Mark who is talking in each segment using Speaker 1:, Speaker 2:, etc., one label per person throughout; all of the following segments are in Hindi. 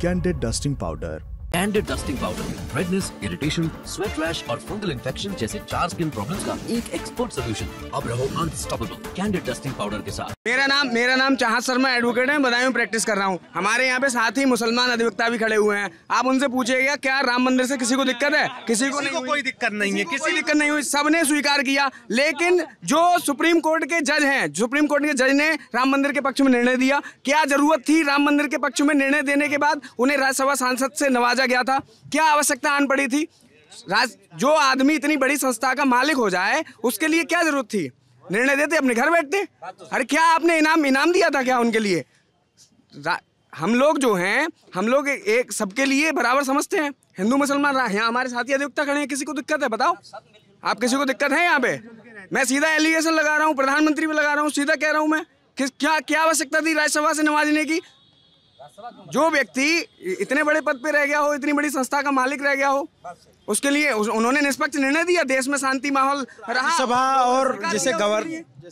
Speaker 1: Candid dusting powder.
Speaker 2: Candid dusting powder redness, irritation, sweat rash और फंगल इन्फेक्शन जैसे 4 स्किन प्रॉब्लम्स का एक एक्सपर्ट सॉल्यूशन। अब रहो अनस्टॉपेबल कैंडिड डस्टिंग पाउडर के साथ।
Speaker 3: मेरा नाम चाहत शर्मा एडवोकेट है, बदायूं प्रैक्टिस कर रहा हूँ। हमारे यहाँ पे साथ ही मुसलमान अधिवक्ता भी खड़े हुए हैं। आप उनसे पूछिएगा क्या राम मंदिर से किसी को दिक्कत है? किसी को कोई दिक्कत नहीं है, किसी दिक्कत नहीं हुई, सबने स्वीकार किया। लेकिन जो सुप्रीम कोर्ट के जज हैं, सुप्रीम कोर्ट के जज ने राम मंदिर के पक्ष में निर्णय दिया। क्या जरूरत थी राम मंदिर के पक्ष में निर्णय देने के बाद उन्हें राज्यसभा सांसद से नवाजा गया था? क्या आवश्यकता आन पड़ी थी? जो आदमी इतनी बड़ी संस्था का मालिक हो जाए उसके लिए क्या जरूरत थी? निर्णय देते अपने घर बैठते। अरे क्या आपने इनाम दिया था क्या उनके लिए? हम लोग जो हैं, हम लोग एक सबके लिए बराबर समझते हैं, हिंदू मुसलमान। यहाँ हमारे साथी अधिवक्ता खड़े हैं, किसी को दिक्कत है बताओ? आप किसी को दिक्कत है यहाँ पे? मैं सीधा एलिगेशन लगा रहा हूँ, प्रधानमंत्री पे लगा रहा हूँ, सीधा कह रहा हूँ मैं क्या आवश्यकता थी राज्यसभा से नवाजने की? जो व्यक्ति इतने बड़े पद पे रह गया हो, इतनी बड़ी संस्था का मालिक रह गया हो, उसके लिए उन्होंने निष्पक्ष निर्णय दिया, देश में शांति माहौल रहा।
Speaker 4: सभा और जैसे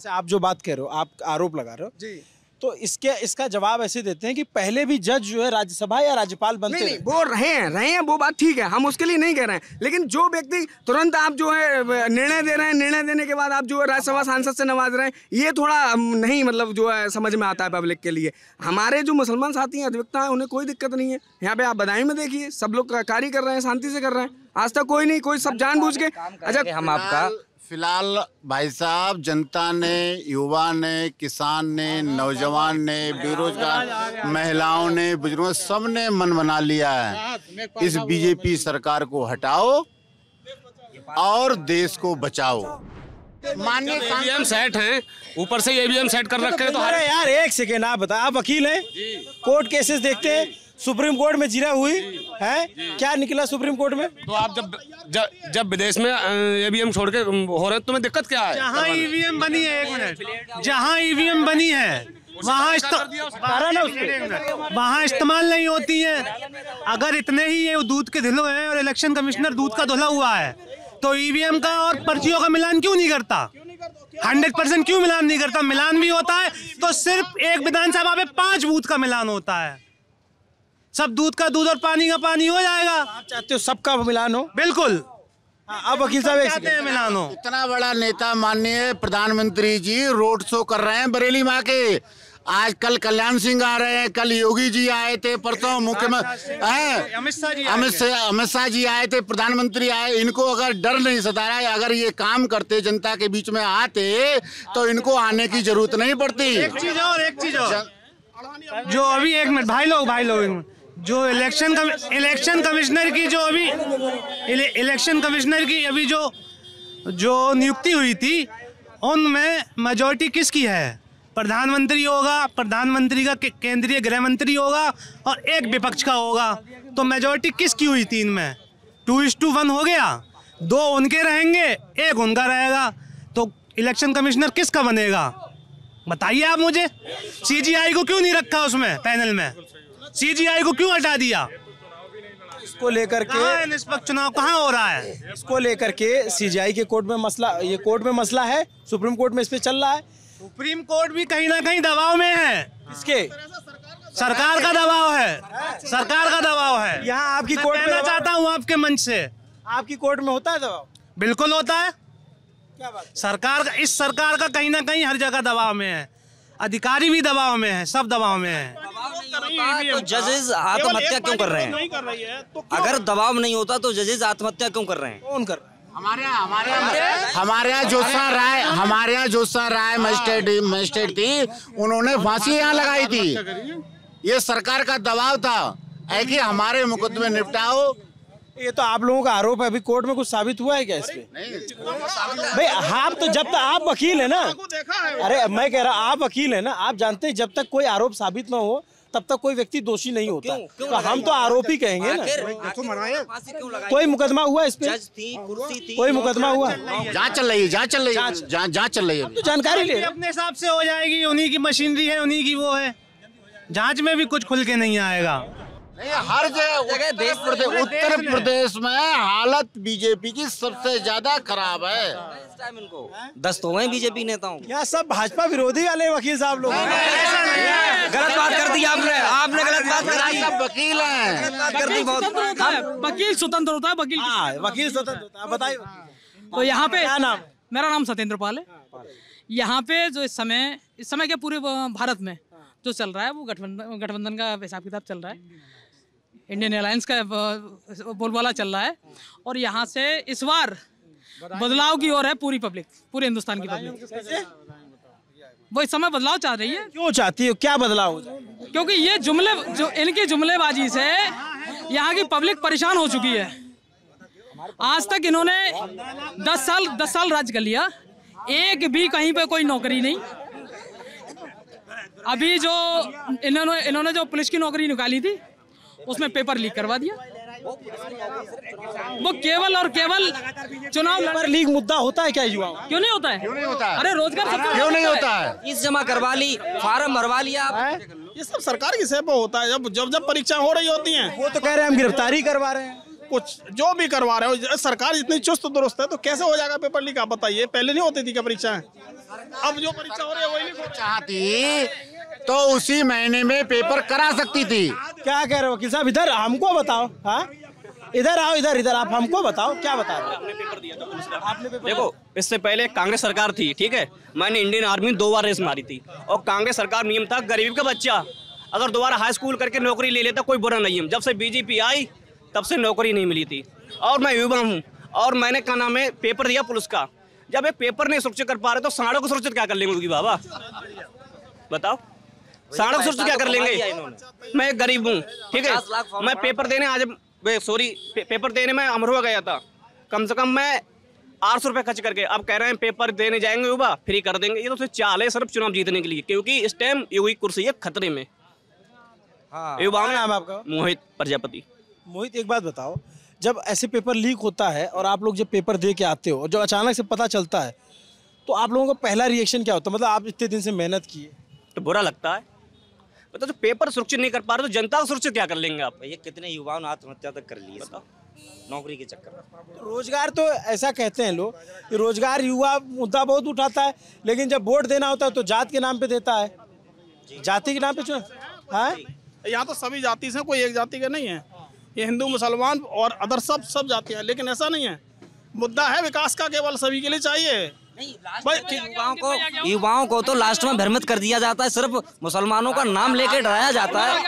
Speaker 4: आप जो बात कह रहे हो, आप आरोप लगा रहे हो जी, तो इसका जवाब ऐसे देते हैं कि पहले भी जज जो है राज्यसभा या राज्यपाल बनते
Speaker 3: नहीं, वो रहे हैं, वो बात ठीक है, हम उसके लिए नहीं कह रहे हैं। लेकिन जो व्यक्ति तुरंत आप जो है निर्णय दे रहे हैं, निर्णय देने के बाद आप जो है राज्यसभा सांसद से नवाज रहे हैं, ये थोड़ा नहीं मतलब जो है समझ में आता है पब्लिक के लिए। हमारे जो मुसलमान साथी हैं, अधिवक्ता हैं, उन्हें कोई दिक्कत नहीं है। यहाँ पे आप बदायूं में देखिए, सब लोग कार्य कर रहे हैं, शांति से कर रहे हैं। आज तक कोई नहीं, कोई सब जानबूझ के। अच्छा,
Speaker 5: हम आपका फिलहाल भाई साहब, जनता ने, युवा ने, किसान ने, नौजवान ने, बेरोजगार महिलाओं ने, बुजुर्गों, सब ने मन बना लिया है इस बीजेपी सरकार को हटाओ और देश को बचाओ।
Speaker 6: माननीय ईवीएम सेट हैं, ऊपर से ईवीएम सेट कर रखे हैं। तो
Speaker 4: अरे यार एक सेकेंड, आप बता, आप वकील हैं, कोर्ट केसेस देखते हैं, सुप्रीम कोर्ट में जीरा हुई है, क्या निकला सुप्रीम कोर्ट में?
Speaker 6: तो आप जब विदेश में ईवीएम छोड़ के हो रहे हैं, तुम्हें दिक्कत क्या है?
Speaker 7: जहाँ ईवीएम बनी है, एक मिनट, जहाँ ईवीएम बनी है वहाँ इस्तेमाल नहीं होती है। अगर इतने ही ये दूध के धिलो हैं और इलेक्शन कमिश्नर दूध का धुला हुआ है, तो ईवीएम का और पर्चियों का मिलान क्यों नहीं करता? 100% क्यों मिलान नहीं करता? मिलान भी होता है तो सिर्फ एक विधानसभा में 5 बूथ का मिलान होता है। सब दूध का दूध और पानी का पानी हो जाएगा।
Speaker 4: आप चाहते हो सबका मिलान हो?
Speaker 7: बिल्कुल।
Speaker 4: आप वकील साहब
Speaker 7: चाहते हैं मिलान हो।
Speaker 5: इतना बड़ा नेता माननीय प्रधानमंत्री जी रोड शो कर रहे हैं बरेली माँ के। आज कल कल्याण सिंह आ रहे हैं, कल योगी जी आए थे, परसों मुख्यमंत्री अमित शाह जी आए थे, प्रधानमंत्री आए। इनको अगर डर नहीं सता रहा है, अगर ये काम करते, जनता के बीच में आते, तो इनको आने की जरूरत नहीं पड़ती।
Speaker 7: एक चीज और जो अभी एक मिनट भाई लोग जो इलेक्शन कमिश्नर की जो अभी इलेक्शन कमिश्नर की अभी जो नियुक्ति हुई थी, उनमें मेजॉरिटी किसकी है? प्रधानमंत्री होगा, प्रधानमंत्री का केंद्रीय गृह मंत्री होगा और एक विपक्ष का होगा। तो मेजॉरिटी किसकी हुई? 3 में 2:1 हो गया। 2 उनके रहेंगे, 1 उनका रहेगा। तो इलेक्शन कमिश्नर किसका बनेगा? बताइए आप मुझे। सीजीआई को क्यों नहीं रखा उसमें पैनल में? सीजीआई को क्यों हटा दिया?
Speaker 4: इसको लेकर के
Speaker 7: निष्पक्ष चुनाव कहाँ हो रहा है?
Speaker 4: इसको लेकर के सीजीआई के कोर्ट में मसला, ये कोर्ट में मसला है, सुप्रीम कोर्ट में इस पे चल रहा है।
Speaker 7: सुप्रीम कोर्ट भी कहीं ना कहीं दबाव में है।
Speaker 4: किसके?
Speaker 7: सरकार का दबाव है, सरकार का दबाव है।
Speaker 4: यहाँ आपकी कोर्ट में
Speaker 7: चाहता हूँ आपके मंच से,
Speaker 4: आपकी कोर्ट में होता है दबाव?
Speaker 7: बिल्कुल होता है।
Speaker 4: क्या बात?
Speaker 7: इस सरकार का कहीं ना कहीं हर जगह दबाव में है, अधिकारी भी दबाव में है, सब दबाव में है।
Speaker 8: तो जजेस आत्महत्या क्यों कर रहे हैं? अगर दबाव नहीं होता तो जजेस आत्महत्या क्यों कर रहे हैं?
Speaker 4: कौन कर रहा है?
Speaker 5: हमारे यहाँ जोसा राय मजिस्ट्रेट थी, उन्होंने फांसी यहाँ लगाई थी। ये सरकार का दबाव था कि हमारे मुकदमे निपटाओ।
Speaker 4: ये तो आप लोगों का आरोप है, अभी कोर्ट में कुछ साबित हुआ है क्या इस पे? भाई आप तो जब तक आप वकील है ना, अरे मैं कह रहा आप वकील है ना, आप जानते हैं जब तक कोई आरोप साबित ना हो तब तक कोई व्यक्ति दोषी नहीं होता। तो हम तो आरोपी कहेंगे ना। कोई मुकदमा हुआ इस पे? कोई मुकदमा हुआ?
Speaker 5: जांच चल रही है।
Speaker 4: तो जानकारी ले
Speaker 7: अपने हिसाब से हो जाएगी, उन्हीं की मशीनरी है, उन्हीं की वो है। जांच में भी कुछ खुल के नहीं आएगा।
Speaker 5: हर जगह उत्तर प्रदेश में हालत बीजेपी की सबसे ज्यादा खराब है।
Speaker 8: इस टाइम इनको 10 तो हैं बीजेपी नेताओं।
Speaker 4: यहाँ सब भाजपा विरोधी वाले वकील साहब लोग
Speaker 8: गलत बात कर दी आपने गलत बात कर दी।
Speaker 5: सब वकील हैं,
Speaker 8: कर दी बहुत।
Speaker 1: वकील स्वतंत्र होता है, वकील
Speaker 4: वकील स्वतंत्र होता है। बताइए
Speaker 1: तो यहाँ पे
Speaker 4: क्या नाम?
Speaker 1: मेरा नाम सत्येंद्र पाल है। यहाँ पे जो इस समय के पूरे भारत में जो चल रहा है वो गठबंधन का हिसाब किताब चल रहा है, इंडियन अलायंस का बोलबाला चल रहा है। और यहाँ से इस बार बदलाव की ओर है पूरी पब्लिक, पूरे हिंदुस्तान की पब्लिक। वो इस समय बदलाव चाह रही है।
Speaker 4: क्यों चाहती हो, क्या बदलाव हो जाए?
Speaker 1: क्योंकि ये जो इनकी जुमलेबाजी से यहाँ की पब्लिक परेशान हो चुकी है। आज तक इन्होंने 10 साल राज कर लिया, एक भी कहीं पे कोई नौकरी नहीं। अभी जो इन्होंने जो पुलिस की नौकरी निकाली थी उसमें पेपर लीक करवा दिया। वो केवल और केवल चुनाव
Speaker 4: पेपर लीक मुद्दा होता है क्या युवाओं?
Speaker 1: क्यों नहीं होता है?
Speaker 5: क्यों नहीं होता है?
Speaker 1: अरे रोजगार
Speaker 5: क्यों नहीं होता है?
Speaker 8: फीस जमा करवा ली, फार्म भरवा लिया आप।
Speaker 9: ये सब सरकार की सेवा होता है। जब परीक्षा हो रही होती है
Speaker 4: वो तो कह रहे हैं हम गिरफ्तारी करवा रहे हैं।
Speaker 9: कुछ जो भी करवा रहे हो, सरकार इतनी चुस्त दुरुस्त है तो कैसे हो जाएगा पेपर लीक? आप बताइए, पहले नहीं होती थी क्या परीक्षाएं? अब जो परीक्षा हो रही है वही नहीं
Speaker 5: चाहती तो उसी महीने में पेपर करा सकती थी।
Speaker 4: क्या कह रहे हो वकील साहब? इधर हमको बताओ। हाँ इधर आओ, इधर आप हमको बताओ क्या बता रहे हो?
Speaker 10: आपने देखो, इससे पहले कांग्रेस सरकार थी, ठीक है, मैंने इंडियन आर्मी में 2 बार रेस मारी थी और कांग्रेस सरकार नियम था गरीब का बच्चा अगर दोबारा हाई स्कूल करके नौकरी ले लेता कोई बुरा नहीं है। जब से बीजेपी आई तब से नौकरी नहीं मिली थी। और मैं युवा हूँ और मैंने क्या नाम है पेपर दिया पुलिस का। जब ये पेपर नहीं सुरक्षित कर पा रहे तो साड़ों को सुरक्षित क्या कर लेंगे बाबा? बताओ, साड़ों को सुरक्षित क्या कर लेंगे? मैं एक गरीब हूँ, ठीक है, मैं पेपर देने पेपर देने में अमरोहा गया था। कम से कम मैं 800 रुपये खर्च करके, अब कह रहे हैं पेपर देने जाएंगे युवा फ्री कर देंगे। ये तो सिर्फ चाल है सिर्फ चुनाव जीतने के लिए, क्योंकि इस टाइम युवा की कुर्सी है खतरे में। युवा नाम है आपका? मोहित प्रजापति।
Speaker 4: मोहित, एक बात बताओ, जब ऐसे पेपर लीक होता है और आप लोग जब पेपर दे के आते हो और जो अचानक से पता चलता है तो आप लोगों का पहला रिएक्शन क्या होता है? मतलब आप इतने दिन से मेहनत किए
Speaker 10: तो बुरा लगता है। मतलब जो पेपर सुरक्षित नहीं कर पा रहे तो जनता को सुरक्षित क्या कर लेंगे आप?
Speaker 8: ये कितने युवाओं ने आत्महत्या तक कर ली है नौकरी के चक्कर में।
Speaker 4: रोजगार तो ऐसा कहते हैं लोग कि रोजगार युवा मुद्दा बहुत उठाता है, लेकिन जब वोट देना होता है तो जात के नाम पे देता है, जाति के नाम पे है।
Speaker 9: यहाँ तो सभी जाति से, कोई एक जाति का नहीं है। ये हिंदू मुसलमान और अदर सब जातियाँ, लेकिन ऐसा नहीं है। मुद्दा है विकास का, केवल सभी के लिए चाहिए।
Speaker 8: युवाओं को तो लास्ट में भ्रमित कर दिया जाता है, सिर्फ मुसलमानों का नाम लेके डराया जाता है।